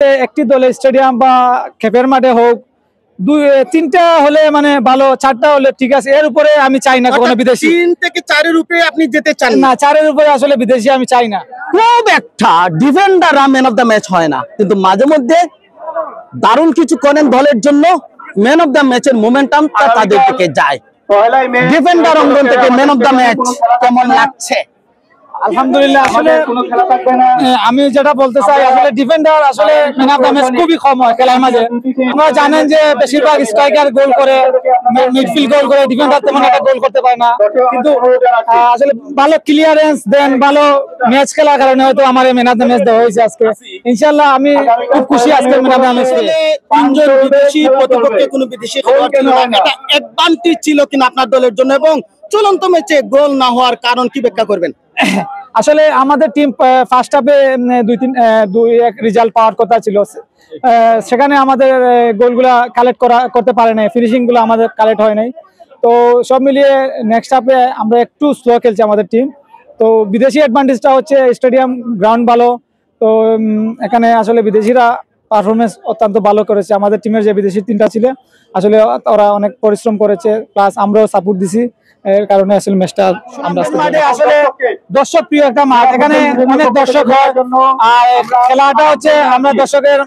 একটি দলে স্টেডিয়াম বা খেপের মাঠে হোক দুই তিনটা হলে মানে ভালো, চারটা হলে ঠিক আছে, এর উপরে আমি চাই না কোনো বিদেশি। 3 থেকে 4 এর উপরে আপনি যেতে চান না, 4-এর উপরে আসলে বিদেশি আমি চাই না। খুব একটা ডিফেন্ডাররা ম্যান অফ দ্য ম্যাচ হয় না, কিন্তু মাঝে মধ্যে দারুণ কিছু করেন দলের জন্য। ম্যান অফ দ্য ম্যাচের মোমেন্টামটা তাদের দিকে যায়। ডিফেন্ডার অঙ্গন থেকে ম্যান অফ দ্য ম্যাচ কেমন লাগছে? আলহামদুলিল্লাহ, আসলে আমি যেটা বলতে চাই, আসলে ডিফেন্ডার আসলে ম্যান অফ দ্য ম্যাচ খুবই কম হয় খেলার মাঝে। আপনারা জানেন যে বেশিরভাগ স্ট্রাইকার গোল করে, মিডফিল্ড গোল করে, ডিফেন্ডার তেমন একটা গোল করতে পারে না। কিন্তু আসলে ভালো ক্লিয়ারেন্স দেন, ভালো ম্যাচ খেলার কারণে হয়তো আমার ম্যান অফ দ্য ম্যাচ দেওয়া হয়েছে আজকে। ইনশাআল্লাহ আমি খুব খুশি আজকে ম্যান অফ দ্য ম্যাচ। তিনজন বিদেশি, প্রতিপক্ষে কোনো বিদেশি খেলোয়াড় ছিল না, এটা অ্যাডভান্টেজ ছিল কিনা আপনার দলের জন্য? এবং চূড়ান্ত ম্যাচে গোল না হওয়ার কারণ কি ব্যাখ্যা করবেন? আসলে আমাদের টিম ফার্স্ট হাফে 2-1 রেজাল্ট পাওয়ার কথা ছিল, সেখানে আমাদের গোলগুলা কালেক্ট করতে পারে নাই, ফিনিশিং গুলো আমাদের কালেক্ট হয় নাই। তো সব মিলিয়ে নেক্সট হাফে আমরা একটু স্লো খেলছি আমাদের টিম। তো বিদেশি অ্যাডভান্টেজটা হচ্ছে স্টেডিয়াম গ্রাউন্ড ভালো, তো এখানে আসলে বিদেশিরা পারফরমেন্স অত্যন্ত ভালো করেছে। আমাদের টিমের যে বিদেশি টিমটা ছিল আসলে ওরা অনেক পরিশ্রম করেছে, প্লাস আমরাও সাপোর্ট দিছি, এর কারণে আসলে ম্যাচটা আমরা আসলে দর্শক প্রিয় একটা মাঠ, এখানে অনেক দর্শক হয়। আর খেলাটা হচ্ছে আমরা দর্শকের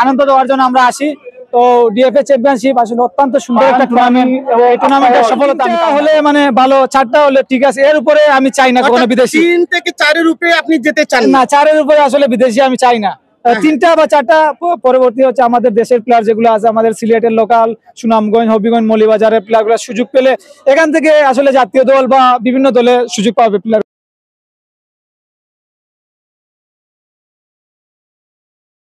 আনন্দ দেওয়ার জন্য আমরা আসি। তো ডিএফএ চ্যাম্পিয়নশিপ আসলে অত্যন্ত সুন্দর একটা টুর্নামেন্ট, এই টুর্নামেন্টের সফলতা হলে মানে ভালো, 4টা হলে ঠিক আছে, এর উপরে আমি চাই না কোনো বিদেশি। 3 থেকে 4 এর উপরে আপনি যেতে চান না, 4-এর উপরে আসলে বিদেশি আমি চাই না। 3টা বা 4টা পরবর্তী হচ্ছে আমাদের দেশের প্লেয়ার যেগুলো আছে, আমাদের সিলেটের লোকাল, সুনামগঞ্জ, হবিগঞ্জ, মৌলভীবাজারের প্লেয়ারগুলো সুযোগ পেলে এখান থেকে আসলে জাতীয় দল বা বিভিন্ন দলে সুযোগ পাবে প্লেয়ার।